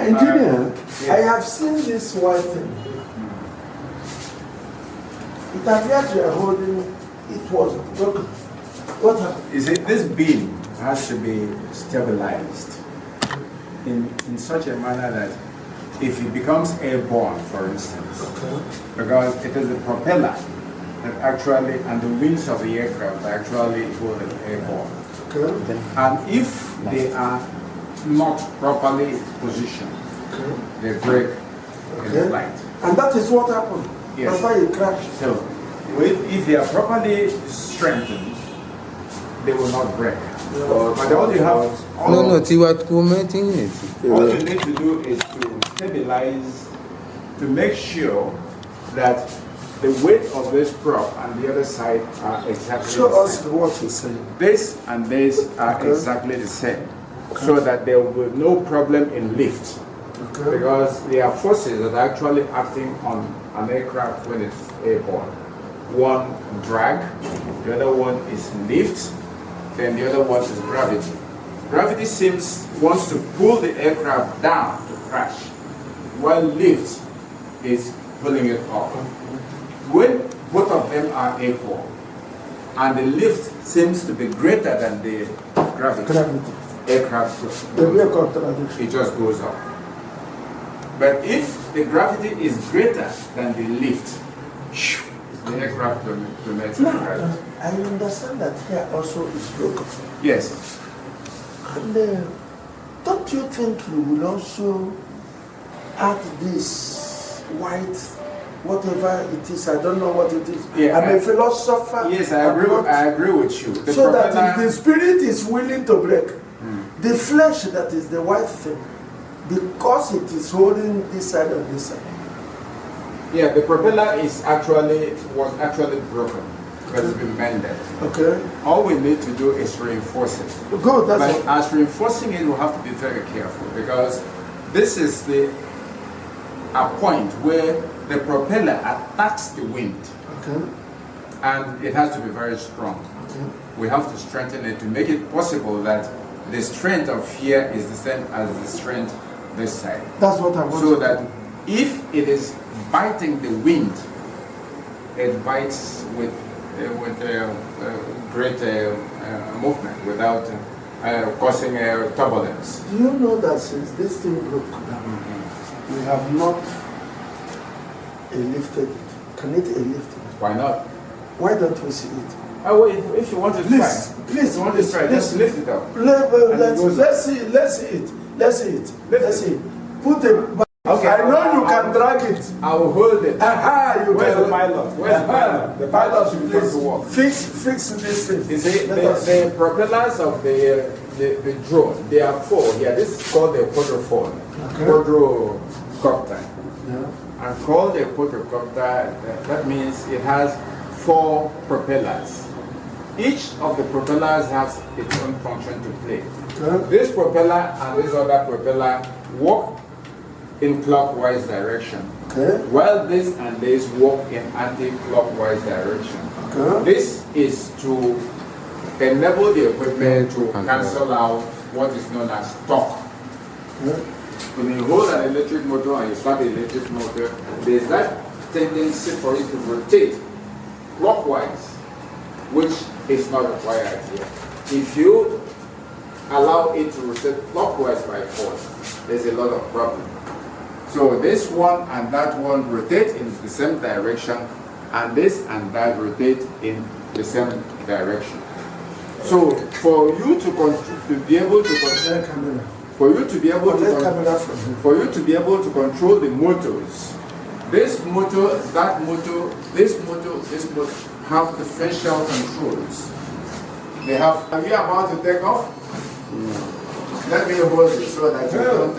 engineer, yes. I have seen this white thing. It appears you are holding, it was broken. What happened? You see, this beam has to be stabilized in such a manner that if it becomes airborne, for instance, because it is the propeller that actually, and the wings of the aircraft actually hold it airborne. And if they are not properly positioned, they break in flight. And that is what happened. Yes. That's why it crashed. So, if they are properly strengthened, they will not break. But all you have, all you need to do is to stabilize, to make sure that the weight of this prop and the other side are exactly Show the us same. what you're saying. This and this are exactly the same, so that there will be no problem in lift. Because there are forces that are actually acting on an aircraft when it's airborne. One, drag, the other one is lift, then the other one is gravity. Gravity wants to pull the aircraft down to crash, while lift is pulling it up. When both of them are equal, and the lift seems to be greater than the gravity, aircraft it just goes up. But if the gravity is greater than the lift, the aircraft dominates the gravity. I understand that here also is broken. Yes. And don't you think you will also add this white, whatever it is, I don't know what it is. Yeah, I'm a philosopher. Yes, I agree with you. So that if the spirit is willing to break, the flesh that is the white thing, because it is holding this side and this side. Yeah, the propeller was actually broken, but it's been mended. Okay. All we need to do is reinforce it. Good, but as reinforcing it, we have to be very careful, because this is a point where the propeller attacks the wind. Okay. And it has to be very strong. Okay. We have to strengthen it to make it possible that the strength of here is the same as the strength this side. That's what I want. So that if it is biting the wind, it bites with great movement without causing turbulence. Do you know that since this thing broke down, we have not lifted it? Can it lift it? Why not? Why don't we see it? Oh, if you want to try, please, you want to try, just lift it up. Let's see it. Put it. Okay, I know you can drag it. I will hold it. Where's the pilot? Where's the pilot? The pilot should please work. Fix this thing. You see, the propellers of the drone, there are four here. This is called the quadrophone, quadrocopter. Yeah. And called a quadrocopter, that means it has 4 propellers. Each of the propellers has its own function to play. Okay. This propeller and this other propeller work in clockwise direction, while this and this work in anti-clockwise direction. Okay. This is to enable the equipment to cancel out what is known as torque. Okay. When you hold an electric motor and you start the electric motor, there is that tendency for it to rotate clockwise, which is not required here. If you allow it to rotate clockwise by force, there's a lot of problem. So this one and that one rotate in the same direction, and this and that rotate in the same direction. So for you to be able to control, for you to be able to control the motors, this motor, that motor, this motor, this motor have differential controls. They have. Are you about to take off? Let me hold it so that you don't.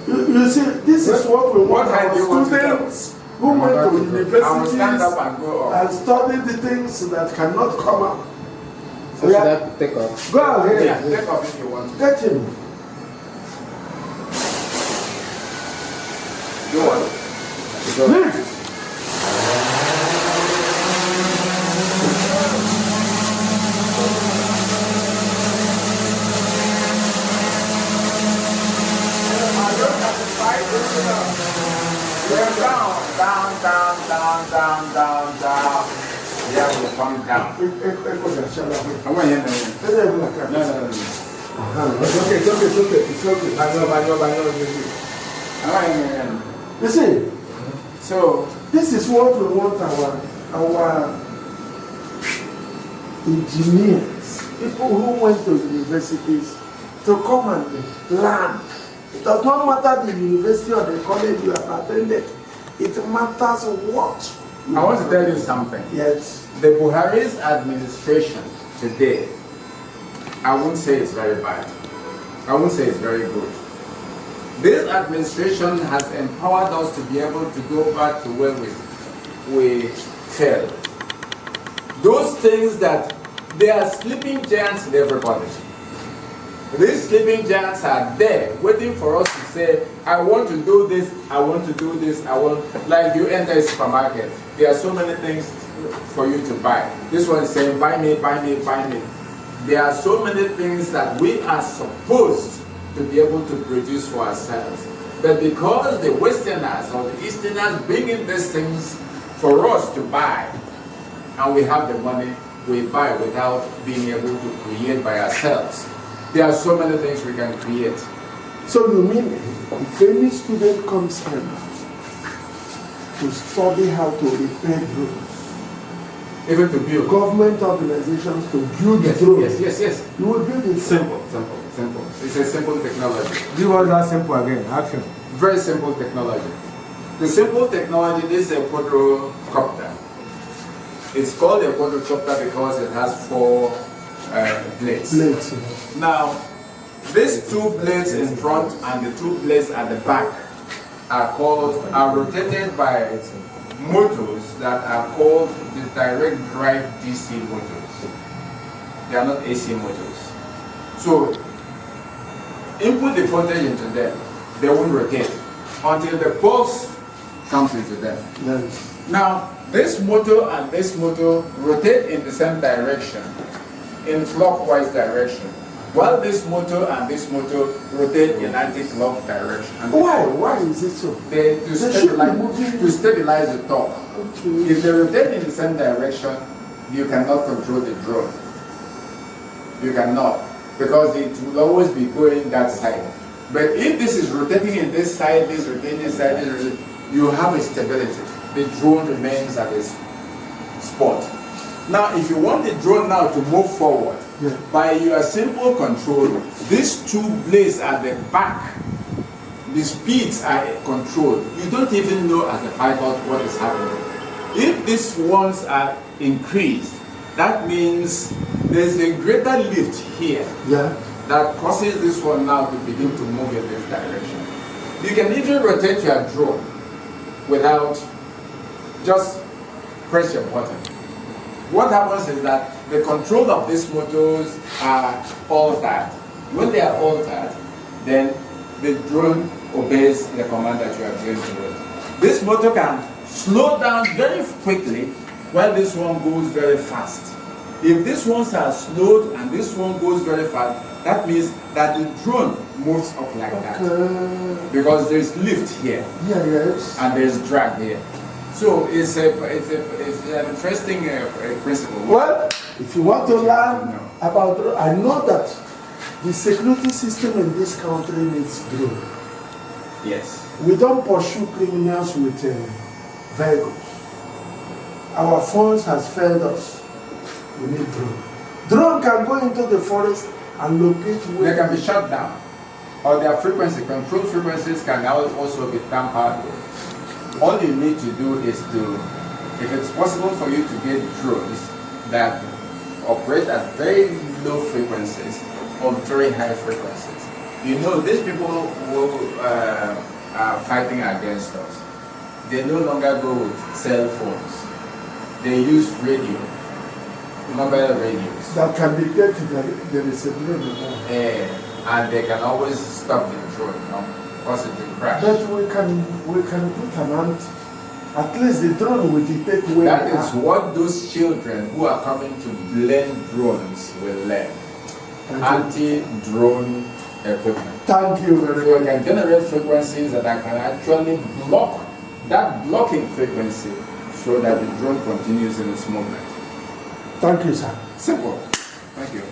You see, this is what we want our students who went to universities and study the things that cannot come up. So should I take off? Go ahead. Yeah, take off if you want. Get him. Go on. Lift. down. Yeah, will come down. I want you to know. No. It's okay. I know. I want you to know. You see, So, this is what we want our engineers, people who went to universities, to come and learn. It does not matter the university or the college you have attended. It matters what. I want to tell you something. Yes. The Buhari's administration today, I won't say it's very bad. I won't say it's very good. This administration has empowered us to be able to go back to where we failed. Those things that they are sleeping giants in everybody. These sleeping giants are there waiting for us to say, I want to do this, I want to do this, like you enter a supermarket. There are so many things for you to buy. This one is saying, buy me. There are so many things that we are supposed to be able to produce for ourselves. But because the Westerners or the Easterners bring in these things for us to buy, and we have the money, we buy without being able to create by ourselves. There are so many things we can create. So you mean if any student comes here to study how to repair drones, Even to build. government organizations to build Yes, drones, yes. you will build it. Simple. It's a simple technology. Do what that simple again. Action. Very simple technology. The simple technology is a quadrocopter. It's called a quadrocopter because it has 4 blades. Blades. Now, these 2 blades in front and the 2 blades at the back are rotated by motors that are called the direct drive DC motors. They are not AC motors. So, input the voltage into them, they won't rotate until the pulse comes into them. Yes. Now, this motor and this motor rotate in the same direction, in clockwise direction, while this motor and this motor rotate in anti-clock direction. And Why? Why is it so? to stabilize the torque. Okay. If they rotate in the same direction, you cannot control the drone. You cannot, because it will always be going that side. But if this is rotating in this side, this rotating this side, you have a stability. The drone remains at its spot. Now, if you want the drone now to move forward, by your simple control, these 2 blades at the back, the speeds are controlled. You don't even know as a pilot what is happening. If these ones are increased, that means there's a greater lift here that causes this one now to begin to move in this direction. You can even rotate your drone without just press your button. What happens is that the control of these motors are altered. When they are altered, then the drone obeys the command that you are giving to it. This motor can slow down very quickly while this one goes very fast. If these ones are slowed and this one goes very fast, that means that the drone moves up like that. Because there's lift here. Yes. And there's drag here. So it's an interesting principle. Well, if you want to learn about drone, I know that the security system in this country needs drone. Yes. We don't pursue criminals with vehicles. Our phones has failed us. We need drone. Drone can go into the forest and locate where They can be shut down. Or their control frequencies can also be tampered with. All you need to do is if it's possible for you to get drones that operate at very low frequencies or very high frequencies. You know, these people who are fighting against us, they no longer go with cell phones. They use radio, mobile radios. that can detect that there is a drone. And they can always stop the drone, cause it to crash. But we can put an ant. At least the drone will detect where That we is are. what those children who are coming to learn drones will learn. Anti-drone equipment. Thank you So very you much. can generate frequencies that can actually block. That blocking frequency so that the drone continues in its movement. Thank you, sir. Simple. Thank you.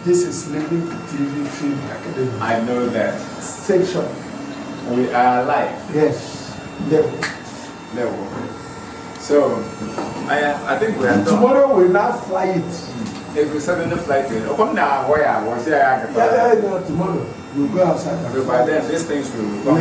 This is Living TV Film Academy. I know that Section. we are alive. Yes. Level. Level. So, I think we are done. Tomorrow we'll now fly it. If we suddenly fly to it, come now, where I was there. Yeah, tomorrow we'll go outside. So by then, these things will come.